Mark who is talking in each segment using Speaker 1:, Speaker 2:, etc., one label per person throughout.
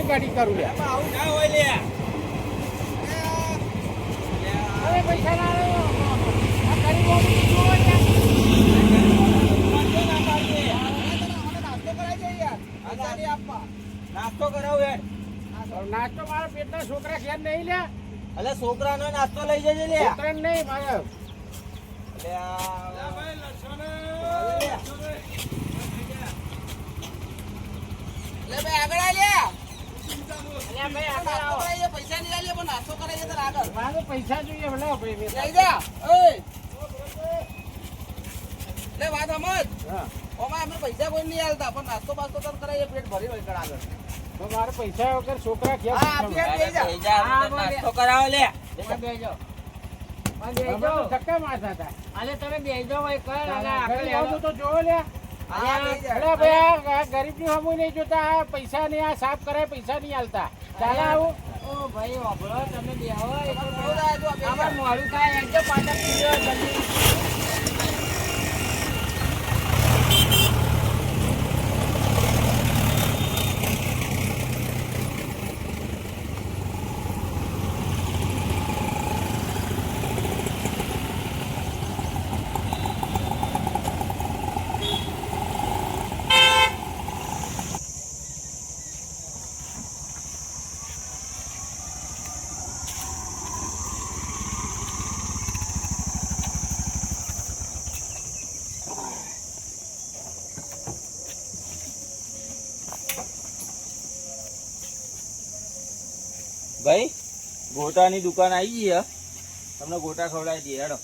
Speaker 1: ગાડી કરું લે આવું ના હોય લે હવે પૈસા ના આ ગરીબો જો નાસ્તો કરાવ યાર નાસ્તો મારા પેટના છોકરા ઘેર નહીં લે અલે છોકરાનો નાસ્તો લઈ જજે લે છોકરાને નહીં મારે લે ભાઈ લક્ષણ લે ભાઈ આગળ આ લે પૈસા નહીં લે પણ નાસ્તો કરાય તો આગળ મારે પૈસા જોઈએ ભલે ભાઈ લઈ જા લે વાત સમજ ઓમાં આપણે પૈસા કોઈ નહીં આલતા પણ નાસ્તો બાસ્તો કર કરાય પેટ ભરી હોય કર આગળ તો મારે પૈસા વગર છોકરા કે નાસ્તો કરાવો લે બેજો ધક્કા મારતા હતા અલે તમે બેજો ભાઈ કર આગળ તો જોવો લે અરે ભાઈ ગરીબ ની હમું નહીં જોતા પૈસા નહીં આ સાફ કરાય પૈસા નહીં આલતા ચાલે આવું ઓ ભાઈ વાપરો તમે બેહો અમાર મોડું થાય એકદમ પાટા પીજો જલ્દી ભાઈ ગોટાની દુકાન આવી ગઈ તમને ગોટા ખવડાવી દઈએ હેડો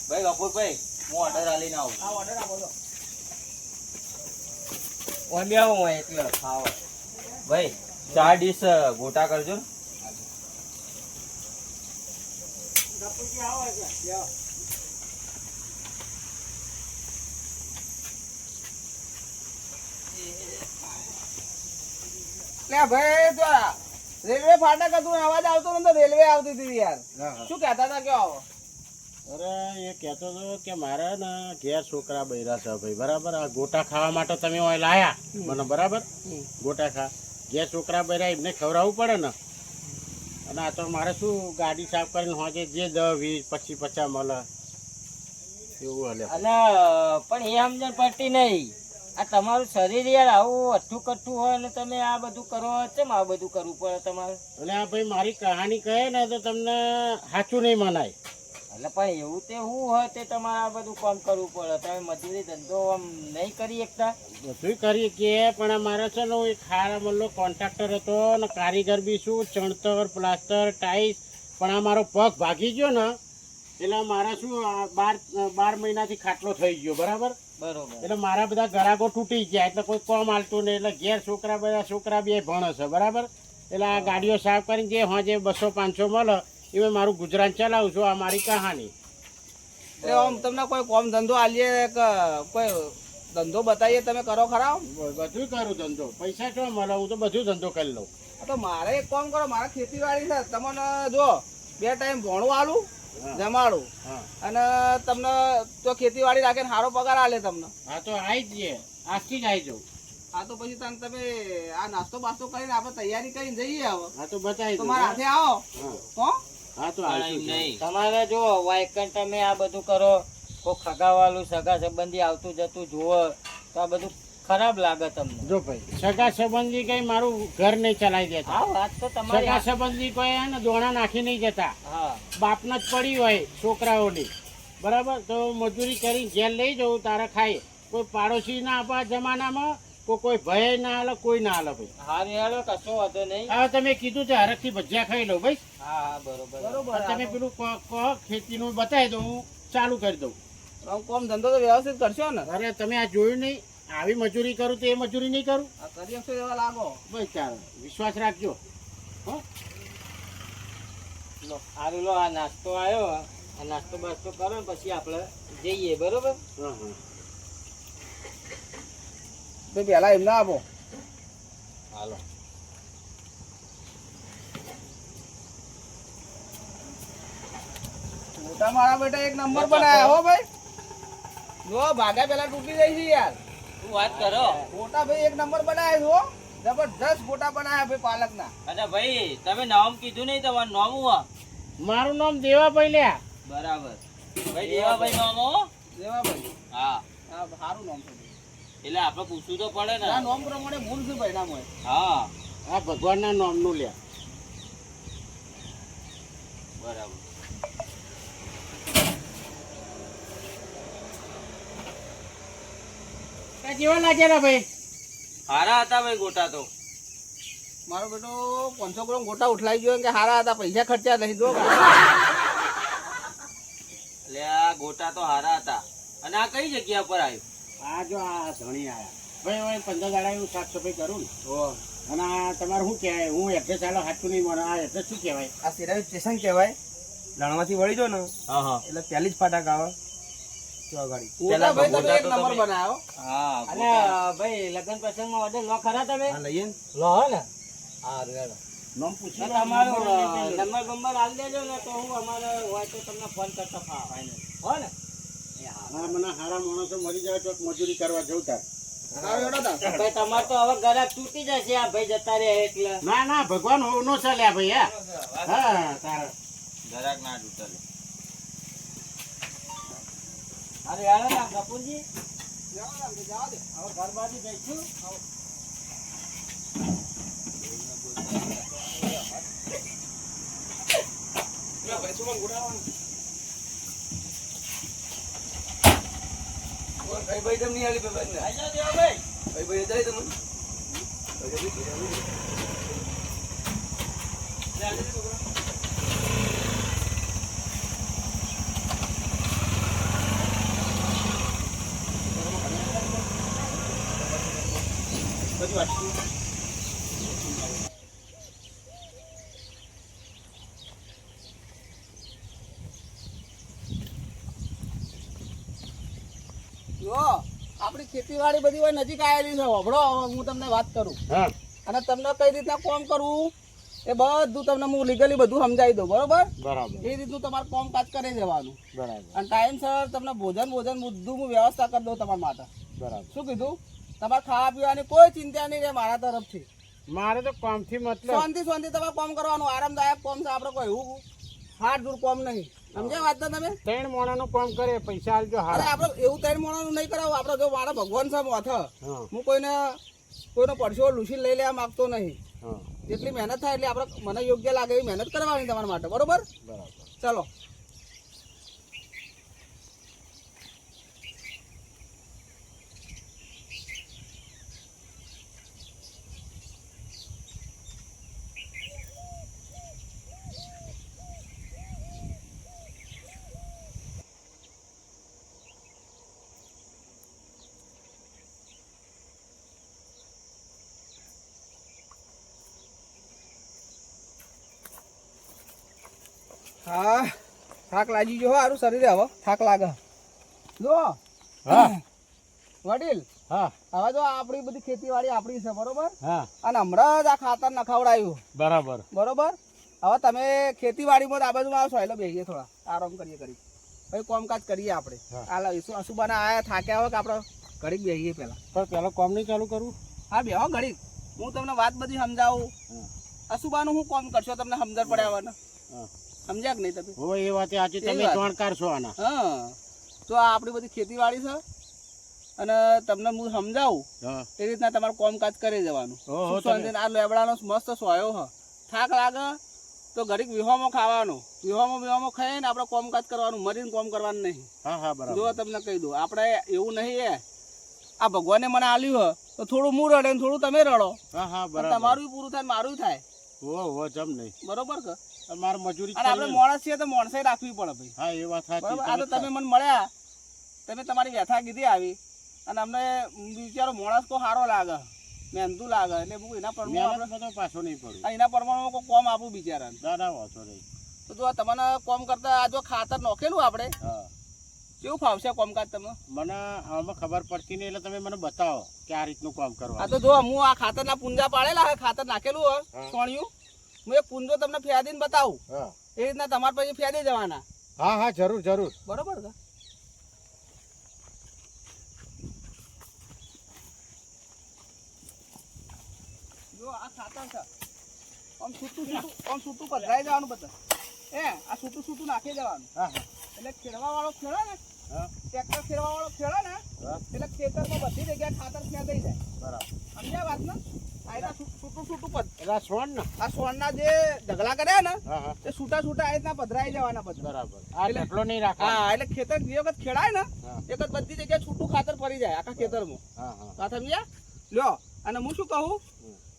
Speaker 1: ભાઈ કપૂરભાઈ હું ઓર્ડર આલીને આવું ઓર્ડર આપો ઓર્ડર આવું એટલે ખાવા ભાઈ 4 ડીશ ગોટા કરજો ભાઈ તો રેલવે ફાટક હતું અવાજ આવતો નતો રેલવે આવતી હતી યાર શું કહેતા હતા કે આવો
Speaker 2: અરે એ કહેતો હતો કે મારે ને ઘેર છોકરા બૈરા છે ભાઈ બરાબર આ ગોટા ખાવા માટે તમે અહીં લાયા મને બરાબર ગોટા ખા ઘેર છોકરા બૈરા એમને ખવડાવવું પડે ને અને આ તો મારે શું ગાડી સાફ કરીને હોજે જે 10 20 25 50 મળે એવું હાલે
Speaker 1: અને પણ એ સમજણ પડતી નહીં આ તમારું શરીર યાર આવું અઠ્ઠું કઠ્ઠું હોય ને તમે આ બધું કરો કેમ આ બધું કરવું પડે તમારે
Speaker 2: અને આ ભાઈ મારી કહાની કહે ને તો તમને સાચું નહીં મનાય
Speaker 1: એટલે પણ એવું તે શું હોય તે તમારે આ બધું કામ કરવું પડે તમે મજૂરી ધંધો આમ નહીં કરી શકતા
Speaker 2: બધું કરીએ કે પણ મારે છે ને એક ખારા મલ્લો કોન્ટ્રાક્ટર હતો ને કારીગર બી શું ચણતર પ્લાસ્ટર ટાઈસ પણ આ મારો પગ ભાગી ગયો ને એટલે મારે શું 12 મહિનાથી ખાટલો થઈ ગયો બરાબર
Speaker 1: બરોબર
Speaker 2: એટલે મારા બધા ગરાકો તૂટી ગયા એટલે કોઈ કોમ હાલતું નહીં એટલે ઘેર છોકરા બે ભણે છે બરાબર એટલે આ ગાડીઓ સાફ કરીને જે હોજે 200 500 મળે એ મારું ગુજરાન ચલાવું છું આ મારી કહાની
Speaker 1: એટલે આમ તમને કોઈ કોમ ધંધો આલીએ કોઈ ધંધો બતાવીએ તમે કરો ખરા
Speaker 2: બધું કરું ધંધો પૈસા શું મળે હું તો બધું ધંધો કરી લઉં
Speaker 1: તો મારે એક કામ કરો મારે ખેતીવાડી છે તમને જો 2 ટાઈમ ભણું આલું જમાડું અને તમને તો ખેતીવાડી રાખે સારો પગાર આલે તમને
Speaker 2: હા તો આવી જઈએ આજથી જ આવી જાઉં
Speaker 1: હા તો પછી તમે આ નાસ્તો બાસ્તો કરીને આપણે તૈયારી કરીને જઈએ હવે
Speaker 2: હા તો બતાવી દો
Speaker 1: તમારા હાથે આવો હો
Speaker 2: હા તો નહીં
Speaker 1: તમારે જો વાયકન તમે આ બધું કરો કોઈ ખગાવાલું સગા સંબંધી આવતું જતું જુઓ તો આ બધું ખરાબ લાગે તમને
Speaker 2: જો ભાઈ સગા સંબંધી કઈ મારું ઘર નહીં ચલાવી દેતા
Speaker 1: હા વાત તો તમારી
Speaker 2: સગા સંબંધી કોઈ હે ને દોણા નાખી નહીં જતા
Speaker 1: હા
Speaker 2: બાપના જ પડી હોય છોકરાઓની બરાબર તો મજૂરી કરી ઘેર લઈ જવું તારે ખાય કોઈ પાડોશી ના આપવા જમાનામાં કોઈ ભય ના હાલે, કોઈ ના હાલે ભાઈ.
Speaker 3: હા હેડો કશો વાંધો નહીં.
Speaker 2: હવે તમે કીધું છે હરખથી ભજીયા ખાઈ લો ભાઈ.
Speaker 3: હા બરોબર.
Speaker 1: બરોબર.
Speaker 2: તમે પેલું કહો ખેતીનું બતાવી દો, હું ચાલુ કરી દઉં.
Speaker 3: કોમ ધંધો તો વ્યવસ્થિત કરશો ને?
Speaker 2: અરે તમે આ જોયું નહીં, આવી મજૂરી કરું તો એ મજૂરી નહીં કરું
Speaker 3: આ કરી આપશો એવા લાગો.
Speaker 2: ભાઈ. ચાલો વિશ્વાસ રાખજો. હો
Speaker 3: લો હારું લો, આ નાસ્તો આવ્યો. આ નાસ્તો બાસ્તો કરો ને પછી આપણે જઈએ, બરોબર?
Speaker 2: હા હા
Speaker 3: ભાઈ પહેલા એમને આપો.
Speaker 2: હાલો.
Speaker 3: મોટા મારા બેટા એક નંબર બનાયા હો ભાઈ. જો ભાગા પેલા તૂટી જાય છે યાર. શું વાત કરો? મોટા ભાઈ એક નંબર બનાયા છે હો. જબરદસ્ત મોટા બનાયા ભાઈ પાલકના.
Speaker 4: અચ્છા ભાઈ, તમે નામ કીધું નહીં, તમારું નામ હું?
Speaker 2: મારું નામ દેવાભાઈ લ્યા.
Speaker 4: બરાબર. ભાઈ દેવાભાઈ નામ હો?
Speaker 3: દેવાભાઈ.
Speaker 4: હા.
Speaker 3: હા સારું નામ છે.
Speaker 4: એટલે આપણે પૂછવું તો પડે ને.
Speaker 3: આ નામ પ્રમાણે ભૂલ છે ભાઈ નામ હોય.
Speaker 4: હા
Speaker 2: આ ભગવાનના નામનું લ્યા.
Speaker 4: બરાબર.
Speaker 2: કેવા લાગેલા ભાઈ?
Speaker 4: હારા હતા ભાઈ ગોટા તો.
Speaker 3: મારો બેટો 500 ગ્રામ ગોટા ઉઠલાઈ ગયો કે હારા હતા, પૈસા ખર્ચ્યા નહીં. જો
Speaker 4: એટલે આ ગોટા તો હારા હતા. અને આ કઈ જગ્યા પર આવ્યું?
Speaker 2: આ જો આ ધણી આયા ભાઈ. હવે 15 દાડા હું સાફ સફાઈ કરું ને. અને આ તમારે શું કહેવાય? હું એડ્રેસ આલો સાચું નહીં મને. આ એડ્રેસ શું કહેવાય?
Speaker 3: આ સિરાવી સ્ટેશન કહેવાય. લણવાથી વળી જો ને
Speaker 4: હા હા.
Speaker 3: એટલે પહેલી જ ફાટક આવે.
Speaker 4: પેલા
Speaker 3: ભાઈ તમે
Speaker 4: ગોટા
Speaker 3: એક
Speaker 4: તો
Speaker 3: નંબર
Speaker 4: તમે-
Speaker 3: બનાવ્યો.
Speaker 4: હા
Speaker 3: અને ભાઈ લગ્ન પ્રસંગમાં ઓર્ડર લો ખરા તમે?
Speaker 4: લઈએ
Speaker 3: લો હો ને. હા રેડો.
Speaker 2: નામ પૂછી લો.
Speaker 3: તમારો
Speaker 2: નંબર
Speaker 3: નંબર બંબર આલી દેજો ને તો હું અમારે હોય તો તમને ફોન કરતા ફાઈનલ હો ને.
Speaker 2: હા મને હારા માણસો મળી જાય તો મજૂરી કરવા જવું તાર.
Speaker 3: સારું હેડો તા. ભાઈ તમારે તો હવે ગરાક તૂટી જશે આ ભાઈ જતા રહે એટલે.
Speaker 2: ના ના ભગવાન નો ચાલ્યા ભાઈ. હા તારા
Speaker 4: જરાક ના તૂટલે.
Speaker 3: અરે હેડો ના કપૂરજી.
Speaker 2: હવે ઘર બાજુ જઈશું.
Speaker 3: ભાઈ તમને નહીં આલી ભાઈ ને.
Speaker 4: આઈ જાઓ દેવાભાઈ.
Speaker 3: ભાઈ જાય તમને.
Speaker 2: બધી વાત.
Speaker 3: જો આપણી ખેતીવાડી બધી હોય નજીક આવેલી છે. હોભળો હવે હું તમને વાત કરું.
Speaker 2: હા
Speaker 3: અને તમને કઈ રીતના કામ કરવું એ બધું તમને હું લીગલી બધું સમજાવી દઉં, બરોબર?
Speaker 2: બરાબર
Speaker 3: એ રીતનું તમારે કામકાજ કરી દેવાનું.
Speaker 2: બરાબર
Speaker 3: અને ટાઈમસર તમને ભોજન બધું હું વ્યવસ્થા કરી દઉં તમારા માટે.
Speaker 2: બરાબર.
Speaker 3: શું કીધું? તમારે ખાવા પીવાની કોઈ ચિંતા નહીં રહે મારા તરફથી.
Speaker 2: મારે તો કામથી મતલબ.
Speaker 3: શાંતિ તમારે કામ કરવાનું. આરામદાયક કામ છે. આપણે કોઈ એવું હાથ દૂર કામ નહીં. સમજ્યા વાત ને તમે?
Speaker 2: 3 મોણાનું કામ કરે, પૈસા આલજો
Speaker 3: અરે
Speaker 2: હારા.
Speaker 3: આપણે એવું ત્રણ મોણાનું નહીં કરાવું. આપણે જો મારા ભગવાન છે માથે,
Speaker 2: હા
Speaker 3: હું કોઈનો પડછો લૂસી લઈ લેવા માંગતો નહીં.
Speaker 2: હા
Speaker 3: જેટલી મહેનત થાય એટલે આપણે મને યોગ્ય લાગે એવી મહેનત કરવાની તમારા માટે, બરોબર?
Speaker 2: બરાબર.
Speaker 3: ચલો. હા થાક લાગી ગયો સારું શરીરે. હવે થાક લાગે. જો
Speaker 2: હા
Speaker 3: વડીલ,
Speaker 2: હા
Speaker 3: હવે જો આપણી બધી ખેતીવાડી આપણી છે, બરોબર?
Speaker 2: હા
Speaker 3: અને હમણાં જ આ ખાતર નખાવડાયું,
Speaker 2: બરાબર.
Speaker 3: બરોબર? હવે તમે ખેતીવાડીમાં જ આ બાજુ આવશો એટલે બેસીએ, થોડા આરામ કરીએ ભાઈ કામકાજ કરીએ આપણે.
Speaker 2: હા.
Speaker 3: આ અશુબાના આયા થાક્યા હોય કે આપણે ઘડીક બેસીએ પહેલા.
Speaker 2: પણ પેલો કામ નહીં ચાલુ કરવું?
Speaker 3: હા બેહો ઘડીક, હું તમને વાત બધી સમજાવું.
Speaker 2: હા.
Speaker 3: અશુબાનું હું કામ કરશો તમને સમજણ પડે આવવાને.
Speaker 2: હા.
Speaker 3: સમજ્યા કે નહીં તમે?
Speaker 2: હવે એ વાત સાચી.
Speaker 3: એવી
Speaker 2: તમે
Speaker 3: વાત.
Speaker 2: જાણકાર છો આના.
Speaker 3: હા, તો આ આપણી બધી ખેતીવાડી છે અને તમને હું સમજાવું
Speaker 2: હા
Speaker 3: એ રીતના તમારું કામકાજ કરી જવાનું.
Speaker 2: ઓહો,
Speaker 3: સુખ શાંતિને આ લેબડાનો મસ્ત સોયો હ. થાક લાગે તો ઘડીક વિહોમાં ખાવાનું. વિહોમાં ખાઈને આપણે કામકાજ કરવાનું. મરીને કામ કરવાનું નહીં.
Speaker 2: હા હા બરાબર.
Speaker 3: જો તમને કહી દઉં, આપણે એવું નહીં આ ભગવાને મને આલ્યું હોય તો થોડું હું રડે ને થોડું તમે રડો.
Speaker 2: હા હા
Speaker 3: પણ
Speaker 2: બરાબર.
Speaker 3: તમારું પૂરું થાય મારું થાય.
Speaker 2: હો જમ નહીં.
Speaker 3: બરોબર કે?
Speaker 2: તમારે મજૂરી
Speaker 3: અને આપણે
Speaker 2: કરવી.
Speaker 3: માણસ છીએ તો માણસે રાખવી પડે ભાઈ.
Speaker 2: હા એ વાત સાચી.
Speaker 3: બરાબર. આ તો તમે મને મળ્યા, તમે તમારી વ્યથા કીધી આવી, અને અમને બિચારો માણસ તો સારો લાગે, મહેનતું લાગે, એટલે હું એના પ્રમાણે
Speaker 2: મહેનત બધો પાછો નહીં પડ્યો.
Speaker 3: એના પ્રમાણે કોઈ કોમ આપું બિચારાને.
Speaker 2: દાદા વાંધો નહીં.
Speaker 3: તો જો આ તમને કોમ કરતા આ જો ખાતર નાખેલું આપણે,
Speaker 2: હા
Speaker 3: કેવું ફાવશે કોમકાજ તમને?
Speaker 2: મને આમાં ખબર પડતી નહીં એટલે તમે મને બતાવો કે આ રીતનું કામ
Speaker 3: આ
Speaker 2: કરવા.
Speaker 3: તો જો હું આ ખાતરના પુંજા પાડેલા હે, ખાતર નાખેલું હોય
Speaker 2: હા.
Speaker 3: સોણિયું, હું એક પુંજો તમને ફેદીને બતાવું,
Speaker 2: હા
Speaker 3: એ રીતના તમારે પછી ફેદી જવાના.
Speaker 2: હા હા જરૂર જરૂર.
Speaker 3: બરોબર કે? જો આ ખાતર છે, આમ છૂટું પધરાઈ જવાનું બધા. આ છૂટું નાખી જવાનું.
Speaker 2: હા હા
Speaker 3: એટલે ખેડવા વાળો ખેડે ને,
Speaker 2: હા
Speaker 3: ટ્રેક્ટર ખેડવા વાળો ખેડે ને,
Speaker 2: હા
Speaker 3: એટલે ખેતરમાં બધી જગ્યાએ ખાતર ખેંચાઈ જાય.
Speaker 2: બરાબર.
Speaker 3: સમજ્યા વાત ને? આ રીતના છૂટું પદ,
Speaker 2: એટલે આ સોન ને.
Speaker 3: આ સોનના જે ઢગલા કર્યા ને,
Speaker 2: હા હા
Speaker 3: તે છૂટા આ રીતના પધરાઈ જવાના બધા.
Speaker 2: બરાબર. આ ઢગલો નહીં રાખવાનો.
Speaker 3: હા, એટલે ખેતર જે વખત ખેડાય ને,
Speaker 2: હા
Speaker 3: એક જ બધી જગ્યાએ છૂટું ખાતર પડી જાય આખા ખેતરમાં.
Speaker 2: હા હા
Speaker 3: વાત સમજ્યા? લ્યો, અને હું શું કહું,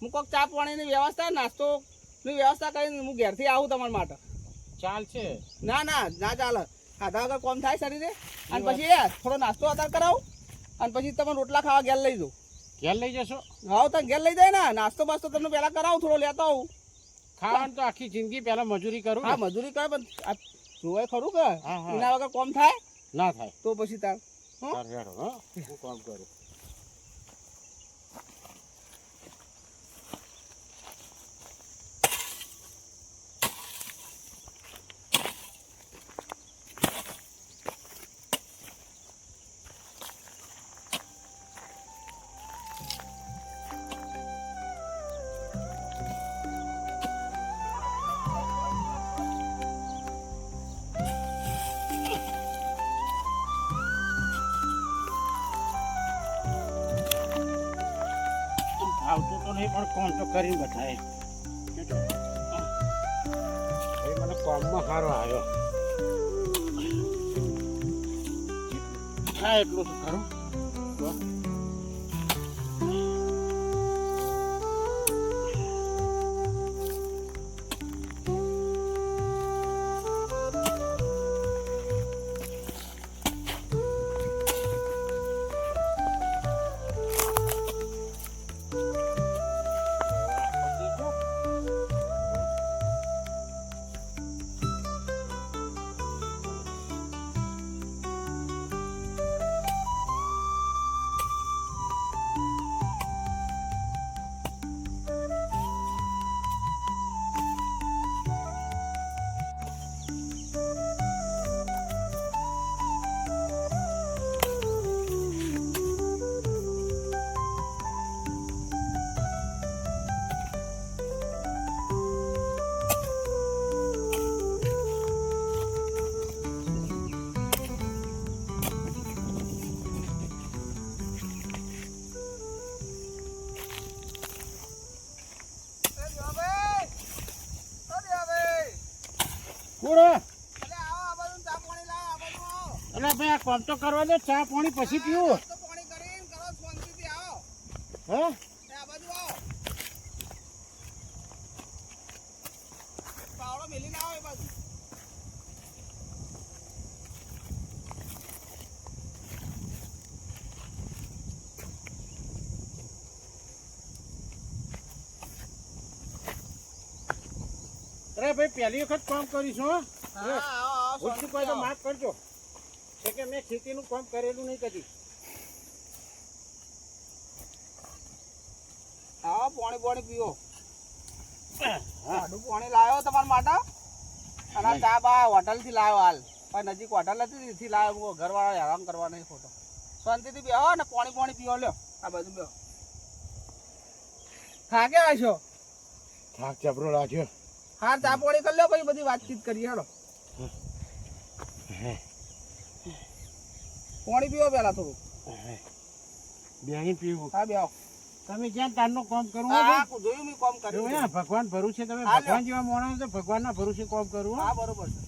Speaker 3: હું કોઈક ચા પાણીની વ્યવસ્થા, નાસ્તોની વ્યવસ્થા કરીને હું ઘેરથી આવું તમારા માટે.
Speaker 2: ચાલશે.
Speaker 3: ના ચાલે. ખાધા વગર કોમ થાય શરીરે. અને પછી થોડો નાસ્તો અત્યારે કરાવું, અને પછી તમે રોટલા ખાવા ઘેર લઈ જાઉં.
Speaker 2: ઘેર લઈ જશો?
Speaker 3: હા, તમે ઘેર લઈ જાય ને, નાસ્તો બાસ્તો તમને પહેલા કરાવું, થોડો લેતો આવું.
Speaker 2: ખાવાનું તો આખી જિંદગી પહેલા મજૂરી કરું ને.
Speaker 3: હા, મજૂરી કરે, પણ આ જોવાય ખરું કે
Speaker 2: હા, હા.
Speaker 3: એના વગર કોમ થાય?
Speaker 2: ના થાય.
Speaker 3: તો પછી તાર
Speaker 2: તાર હેડો, હા હું કામ કરું. આવતું તો નહીં પણ કોમ તો કરીને બતાવે. ભાઈ મને કોમમાં સારો આવ્યો. હા એટલું તો ખરું. તો પૂરો. એટલે ભાઈ આ કોમ તો કરવા દે, ચા પાણી પછી પીવું. હે અરે ભાઈ પહેલી વખત કામ કરીશું. હો ભૂલથી કોઈ તો માફ કરજો. છે કે મેં ખેતીનું કામ કરેલું નહીં કદી.
Speaker 3: આવો પાણી પીવો. આડું પાણી લાવ્યો તમારા માટે, અને આ ચા બા હોટલ થી લાવ્યો હાલ. પણ નજીક હોટલ હતી એથી લાવ્યો. ઘરવાળા હેરાન કરવા નહીં ખોટો. શાંતિથી બેહો ને પાણી પીવો. લ્યો આ બાજુ બેહો. થાકે આશો?
Speaker 2: થાક જબરો લાગ્યો.
Speaker 3: હા, ચા પાણી કરી લ્યો, પછી બધી વાતચીત કરીએ. હેડો પાણી પીવો પેલા થોડું.
Speaker 2: બેહી પીવું.
Speaker 3: હા બેહો.
Speaker 2: તમે જ્યાં તારનું કામ કરવું
Speaker 3: હા,
Speaker 2: હોય
Speaker 3: જોયું મેં કામ કર્યું.
Speaker 2: એવું હે, ભગવાન ભરોસે તમે
Speaker 3: હા,
Speaker 2: ભગવાન જેવા માણસ તો ભગવાનના ભરોસે કામ કરવું.
Speaker 3: હા બરોબર છે.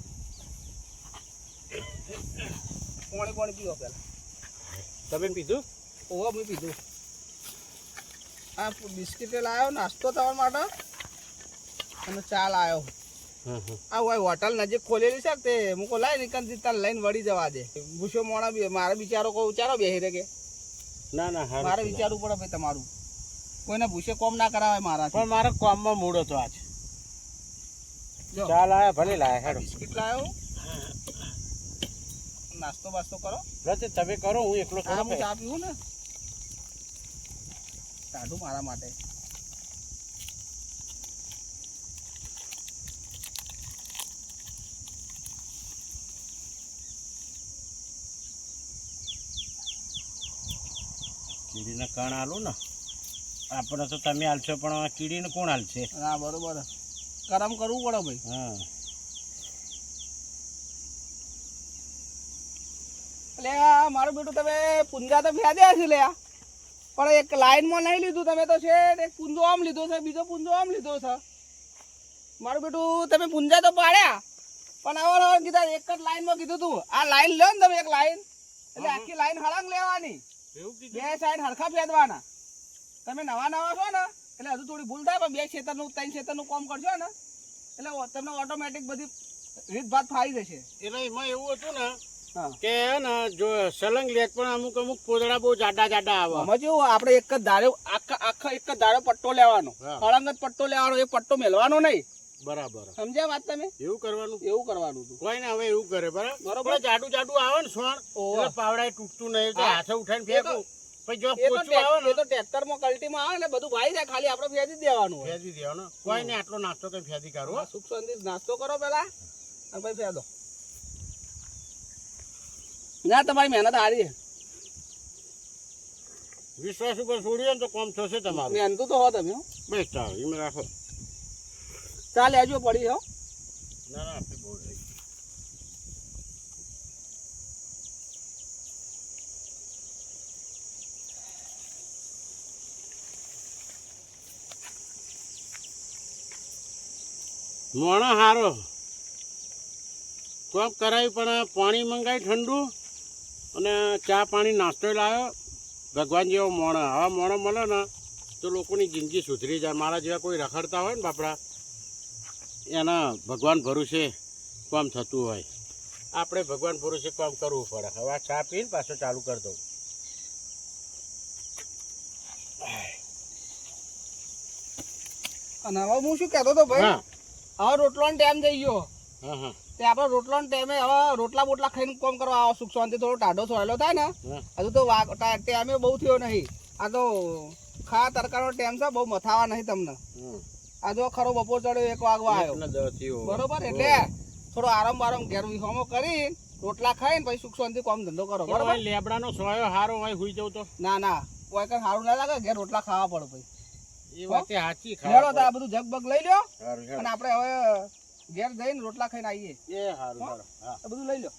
Speaker 3: પાણી પીવો પેલા.
Speaker 2: તમે પીધું?
Speaker 3: ઓહો મેં પીધું. આ બિસ્કિટ લાવ્યો નાસ્તો તમારા માટે અને ચા લાવ્યો. આ હોય હોટલ નજીક ખોલેલી છે તે મૂકો લાઈ નીકળ તાર લઈને વળી જવા દે. ભૂસો મોણા બી મારે બિચારો કોઈ વિચારો બેહી રે કે
Speaker 2: ના ના
Speaker 3: મારે વિચારવું પડે ભાઈ તમારું. કોઈને ભૂસે કોમ ના કરાવે મારા.
Speaker 2: પણ મારો કામમાં મૂડ હતો આજ.
Speaker 3: જો
Speaker 2: ચાલ આયા ભલે લાયા હેડો.
Speaker 3: બિસ્કિટ લાવ્યો. નાસ્તો બાસ્તો કરો.
Speaker 2: બસ તમે કરો, હું એકલો
Speaker 3: હા
Speaker 2: થોડો
Speaker 3: હું ચા પીવું ને કાઢું મારા માટે.
Speaker 2: કીડીને કણ આલું ને આપણે તો તમે હાલશો પણ કીડીને કોણ હાલશે?
Speaker 3: હા બરોબર ગરમ કરવું પડે ભાઈ.
Speaker 2: હા
Speaker 3: એટલે આ મારું બેટું તમે પુંજા તો ફેદ્યા છે લે પણ એક લાઈનમાં નહીં લીધું તમે તો છે એક પુંજો આમ લીધો છે બીજો પુંજો આમ લીધો છે. મારું બેટું તમે પુંજા તો પાડ્યા પણ હવે કીધા એક જ લાઈનમાં કીધું તું આ લાઈન લો ને તમે એક લાઈન એટલે આખી લાઈન હળંગ લેવાની.
Speaker 2: એવું
Speaker 3: બે સાઈડ હરખા ફેદવાના. તમે નવા નવા છો ને એટલે હજુ થોડી ભૂલ થાય પણ બે ખેતરનું 3 ખેતરનું કામ કરશો ને એટલે તમને ઓટોમેટિક બધી રીત ભાત ફાઈ જશે.
Speaker 2: એટલે એમાં એવું હતું ને
Speaker 3: હા
Speaker 2: કે ને જો સલંગ લેત પણ અમુક પોદડા બહુ જાડા જાડા આવે.
Speaker 3: આમાં કેવું આપણે એક જ ધારે આખા એક જ ધારે પટ્ટો લેવાનો.
Speaker 2: હા.
Speaker 3: હળંગ જ પટ્ટો લેવાનો. એ પટ્ટો મેલવાનો નહીં.
Speaker 2: બરાબર
Speaker 3: સમજ્યા વાત તમે?
Speaker 2: એવું કરવાનું.
Speaker 3: એવું કરવાનું હતું.
Speaker 2: કોઈ ને હવે એવું કરે
Speaker 3: બરાબર.
Speaker 2: બરાબર. જાડું જાડું આવે ને સોણ
Speaker 3: ઓહો.
Speaker 2: એટલે પાવડાએ તૂટતું નહીં તો
Speaker 3: હા.
Speaker 2: હાથે ઉઠાઈને ફેંકું પછી જો
Speaker 3: એ તો
Speaker 2: પોચું આવે ને
Speaker 3: ટ્રેક્ટરમાં કલ્ટીમાં આવે ને બધું ભાઈ જાય ખાલી આપણે ફેંકી જ દેવાનું હોય.
Speaker 2: ફેંકી દેવાનો. કોઈ ને આટલો નાસ્તો કઈ ફેંકી કાઢો.
Speaker 3: હા, સુખ શાંતિ નાસ્તો કરો પેલા અને પછી ફેંદો. ના તમારી મહેનત સારી છે.
Speaker 2: વિશ્વાસ ઉપર છોડીએ ને તો કામ થશે તમારું.
Speaker 3: મહેનત તો હો તમે હો.
Speaker 2: બેસ્ટ આવે એમ રાખો.
Speaker 3: ચાલ લેજો પડી હો.
Speaker 2: ના ના આપણી બહુ થઈ. મોણો હારો કોક કરાવી પણ પાણી મંગાવી ઠંડુ અને ચા પાણી નાસ્તો લાવ્યો. ભગવાન જેવો મોણો આવા મોણો મળે ને તો લોકોની જિંદગી સુધરી જાય. મારા જેવા કોઈ રખડતા હોય ને બાપડા એના ભગવાન ભરોસે કામ થતું હોય. આપણે ભગવાન ભરોસે કામ કરવું પડે. હવે આ ચા પીને પાછો ચાલુ કરી દઉં.
Speaker 3: અને હવે હું શું કહેતો હતો ભાઈ
Speaker 2: હા
Speaker 3: હવે રોટલાનો ટાઈમ થઈ ગયો.
Speaker 2: હા હા
Speaker 3: તે આપણે રોટલાનો ટાઈમે હવે રોટલા બોટલા ખાઈને કોમ કરવા આવો. સુખ શાંતિ થોડો ટાઢો સોયલો થાય ને
Speaker 2: હા.
Speaker 3: હજુ તો ટાઈમે બહુ થયો નહીં. આ તો ખા તરકારનો ટાઈમ છે. બહુ મથાવા નહીં તમને.
Speaker 2: હમ.
Speaker 3: આ જો ખરો બપોર ચડ્યો 1 વાગવા આવ્યો.
Speaker 2: એકને 10 થયો.
Speaker 3: બરોબર એટલે થોડો આરામ બારામ ઘેર વિહોમો કરી રોટલા ખાઈને પછી સુખ શાંતિ કામ ધંધો કરો.
Speaker 2: પણ
Speaker 3: બરોબર
Speaker 2: હવે લેબડાનો સોયો હારો હોય હુઈ જવું તો
Speaker 3: ના ના કોઈ કઈ સારું ના લાગે. ઘેર રોટલા ખાવા પડે ભાઈ.
Speaker 2: એ વાત સાચી.
Speaker 3: લેડો તો આ બધું જગબગ લઈ લ્યો
Speaker 2: હારું, હારું.
Speaker 3: અને આપણે હવે ઘેર જઈને રોટલા ખાઈને આવીએ.
Speaker 2: એ હારું હારું. હા
Speaker 3: આ બધું લઈ લો.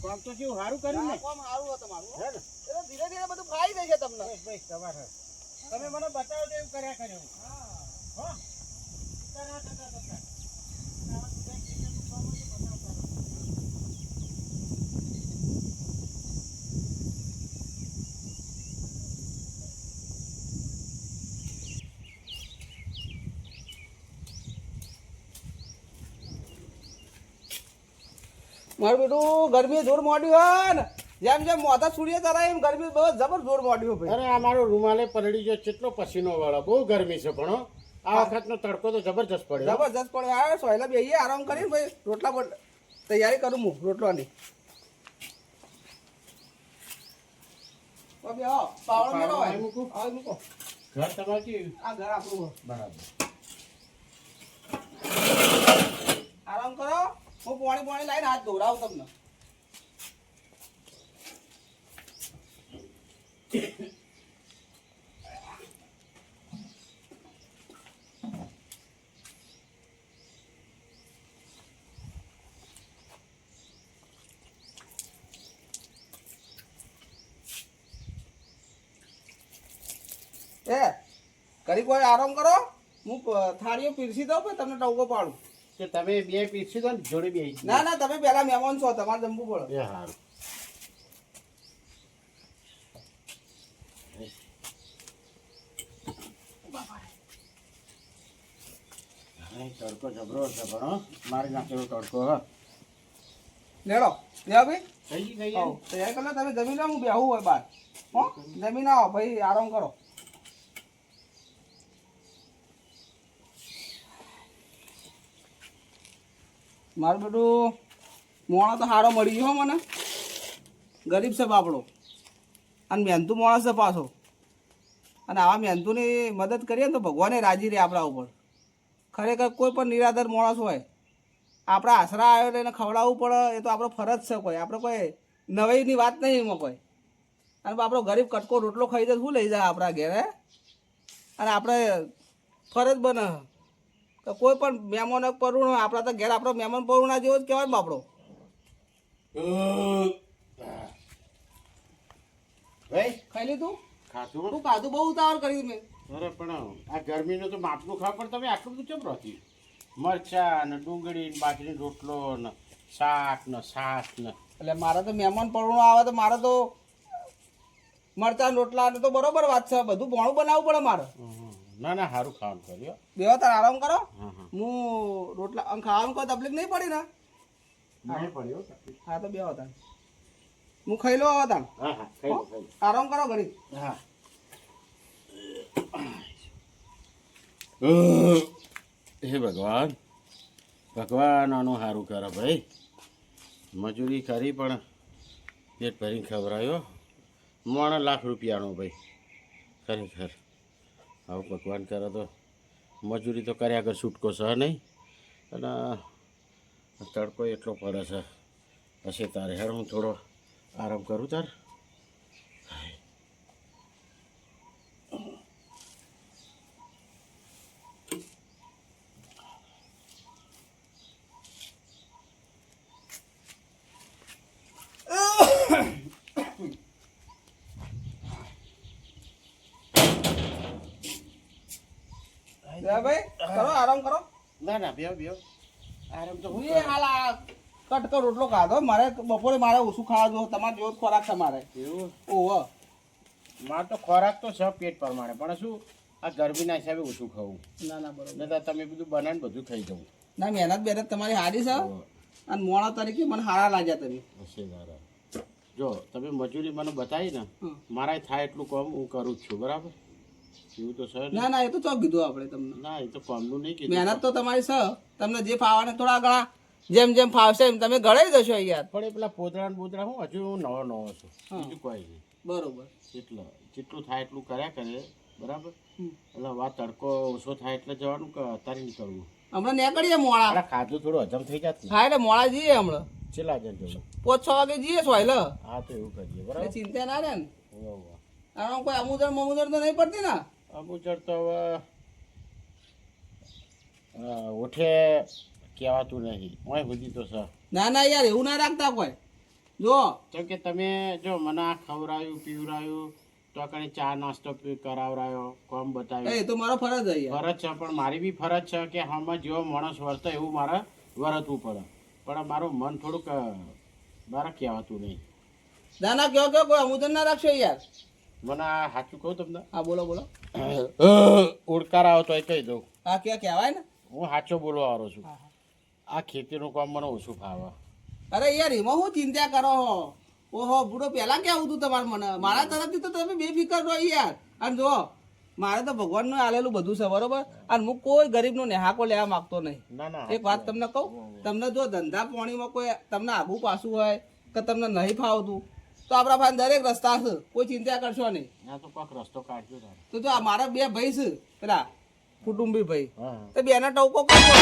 Speaker 2: કામ તો કેવું સારું કર્યું ને.
Speaker 3: કામ સારું હોય તમારું હો.
Speaker 2: હે ને?
Speaker 3: એટલે ધીરે ધીરે બધું ફાઈ જશે તમને.
Speaker 2: બસ બસ તમારે તમે મને બતાવો તો એવું કર્યા કર્યું. હો? કરા, કરા, કરા.
Speaker 3: મારું બેટું ગરમી જોર મોડી હોય ને જેમ જેમ મોઢા સૂર્ય તરાય એમ ગરમી બહુ જબર જોર મોડી હોય ભાઈ.
Speaker 2: અરે આ મારો રૂમાલે પલળી ગયો. કેટલો પસીનો વાળો. બહુ ગરમી છે પણ હો. આ વખતનો તડકો તો જબરજસ્ત પડ્યો.
Speaker 3: જબરજસ્ત પડે. આ સોયલા બેહીએ આરામ કરીને ભાઈ રોટલા તૈયારી કરું હું રોટલાની. હવે હા પાવડો મેળો
Speaker 2: પાવડો
Speaker 3: હોય.
Speaker 2: મૂકું?
Speaker 3: હા મૂકો.
Speaker 2: ઘર તમારે કેવું?
Speaker 3: આ ઘર આપણું હોય.
Speaker 2: બરાબર.
Speaker 3: આરામ કરો. હું પાણી લાવીને હાથ ધોવડાવું તમને. એ ઘડી કોઈ આરામ કરો. હું થાળીઓ પીરસી દઉં પછી તમને ટવકો પાડું.
Speaker 2: કે તમે બે પીરસી દો ને જોડે બે
Speaker 3: ના ના તમે પેલા મહેમાન છો, તમારે જમવું પડે.
Speaker 2: એ હારું. તડકો જબરો છે પણ હો. મારી નાખે એવો તડકો હ
Speaker 3: લેડો લેવા ભાઈ.
Speaker 2: થઈ ગઈ થઈ
Speaker 3: હો તૈયાર કરો, તમે જમી લો, હું બેહું હોય બાર. હો જમીન આવો ભાઈ, આરામ કરો. મારું બેટું મોણો તો સારો મળી ગયો હો મને. ગરીબ છે બાપડો અને મહેનતુ માણસ છે પાછો. અને આવા મહેનતુની મદદ કરીએ ને તો ભગવાને રાજી રહે આપણા ઉપર. ખરેખર કોઈ પણ નિરાધાર માણસ હોય, આપણા આશરા આવ્યો એને ખવડાવવું પડે, એ તો આપણો ફરજ છે. કોઈ આપણે કોઈ નવાઈની વાત નહીં એમાં કોઈ. અને આપણો ગરીબ કટકો રોટલો ખાઈ જાય શું લઈ જાય આપણા ઘેરે. અને આપણે ફરજ બને તો કોઈ પણ મહેમાન પરુણ હોય, આપણા તો ઘેર આપણો મહેમાન પરુણા જેવો જ કહેવાય ને બાપડો.
Speaker 2: ભાઈ
Speaker 3: ખાઈ લીધું?
Speaker 2: ખાધું
Speaker 3: તું ખાધું બહુ ઉતાવળ કરી મેં.
Speaker 2: અરે પણ આ ગરમીનું તો માપનું ખાવ, પણ તમે આટલું બધું કેમ રાખ્યું? મરચા ને ડુંગળી ને બાજરીનો રોટલો ને શાક ને છાશ ને.
Speaker 3: એટલે મારે તો મહેમાન પરુણો આવે તો મારે તો મરચાં રોટલા તો બરોબર વાત છે, બધું ભોણું બનાવવું પડે મારે.
Speaker 2: ના ના સારું ખાવાનું કર્યો.
Speaker 3: બેહો તાર આરામ કરો.
Speaker 2: હા હા
Speaker 3: હું રોટલા આમ ખાવાનું કોઈ તકલીફ નહીં પડી ને?
Speaker 2: નહીં પડ્યો.
Speaker 3: હા તો બેહો તાર, હું ખાઈ લો હવે તાર.
Speaker 2: હા હા ખાઈ લો, ખાઈ લો.
Speaker 3: આરામ કરો ઘડી.
Speaker 2: હા હે ભગવાન, ભગવાન આનું સારું કરે ભાઈ. મજૂરી કરી પણ પેટ ભરીને ખવડાવ્યો. મોણા લાખ રૂપિયાનો ભાઈ, ખરેખર. આવું ભગવાન કરે તો મજૂરી તો કર્યા કર છૂટકો છે નહીં. અને તડકો એટલો પડે છે હશે તારે. હેર હું થોડો આરામ કરું તાર.
Speaker 3: ભાઈ કરો આરામ કરો.
Speaker 2: ના ના બેવ બેવ આરામ તો હું
Speaker 3: હું એ હાલ આ કટકો રોટલો ખાધો. મારે બપોરે મારે ઓછું ખાવા જો, તમારે જેવો જ ખોરાક છે મારે.
Speaker 2: એવું
Speaker 3: ઓહો
Speaker 2: મારે તો ખોરાક તો છે પેટ પ્રમાણે, પણ શું આ ગરમીના હિસાબે ઓછું ખાવું.
Speaker 3: ના ના બરોબર.
Speaker 2: નહીં તો તમે બધું બનાવીને બધું ખાઈ જવું.
Speaker 3: ના મહેનત બેનત તમારી સારી છે અને મોણા તરીકે મને સારા લાગ્યા તમે.
Speaker 2: હશે દાદા. જો તમે મજૂરી મને બતાવી ને,
Speaker 3: હમ.
Speaker 2: મારા થાય એટલું કામ હું કરું જ છું, બરાબર? એવું તો છે ને?
Speaker 3: ના ના એ તો ચોક કીધું આપણે તમને.
Speaker 2: ના એ તો કામનું નહીં કીધું.
Speaker 3: મહેનત તો તમારી છે, તમને જે ફાવાને થોડા ઘણા જેમ જેમ ફાવશે એમ તમે ગળાઈ જશો યાર.
Speaker 2: પણ એ પેલા પોતરા ને બોતરા હું હજુ હું નવો નવો છું, બીજું કોઈ નહીં.
Speaker 3: બરોબર.
Speaker 2: એટલે જેટલું થાય એટલું કર્યા કરે, બરાબર?
Speaker 3: હમ.
Speaker 2: એટલે વાત તડકો ઓછો થાય એટલે જવાનું કે અત્યારે નીકળવું.
Speaker 3: હમણાં નીકળીએ મોડા.
Speaker 2: આપણે ખાધું થોડું હજમ થઈ જાત ને.
Speaker 3: હા એટલે મોડા જઈએ હમણાં.
Speaker 2: ચેલા જણ જવું?
Speaker 3: 5-6 વાગે જઈએ સોયલ.
Speaker 2: હા તો એવું કરીએ,
Speaker 3: એટલે
Speaker 2: બરાબર?
Speaker 3: ચિંતા ના રહે ને.
Speaker 2: હોવે, હોવે.
Speaker 3: આમાં કોઈ અમુદર મમુદર તો નહીં પડતી ને?
Speaker 2: અમુચર તો હવે ઓઠે કહેવાતું નહીં, ઓય સુધી તો સર.
Speaker 3: ના ના યાર એવું ના રાખતા કોઈ. જો
Speaker 2: તો કે તમે જો મને આ ખવડાવ્યું પીવડાવ્યું, તો કણે ચા નાસ્તો કરાવરાયો, કોમ બતાવ્યું.
Speaker 3: એ તો મારો ફરજ છે યાર.
Speaker 2: ફરજ છે, પણ મારી બી ફરજ છે કે આમાં જેવો માણસ વર્તે એવું મારે વર્તવું પડે. પણ મારું મન થોડુંક મારે કહેવાતું નહીં.
Speaker 3: ના ના કયો કયો કોઈ અમુદર ના રાખશો યાર.
Speaker 2: મને આ સાચું કહું તમને,
Speaker 3: હા બોલો બોલો.
Speaker 2: ઉડકાર આવો તો એ કહી દઉં,
Speaker 3: હા ક્યાં કહેવાય ને.
Speaker 2: હું સાચો બોલવા વાળો છું. આ ખેતીનું કામ મને ઓછું ફાવે.
Speaker 3: અરે યાર એમાં હું ચિંતા કરો. ઓહો બુડો પહેલા કેવું હતું તમારે મને. મારા તરફથી તો તમે બેફિકર રહો યાર. અને જો મારે તો ભગવાનનું આલેલું બધું છે, બરોબર? અને હું કોઈ ગરીબનો નેહાકો લેવા માંગતો નહીં.
Speaker 2: ના ના
Speaker 3: એક વાત તમને કહું, તમને જો ધંધા પાણીમાં કોઈ તમને આઘું પાછું હોય કે તમને નહીં ફાવતું તો આપણા પાસે દરેક રસ્તા છે, કોઈ ચિંતા કરશો નહીં.
Speaker 2: ના તો કોઈક રસ્તો કાઢજો તારે.
Speaker 3: તો જો આ મારા 2 ભાઈ છે પેલા કુટુંબી ભાઈ,
Speaker 2: હા
Speaker 3: તો બેના ટોકો કરવો.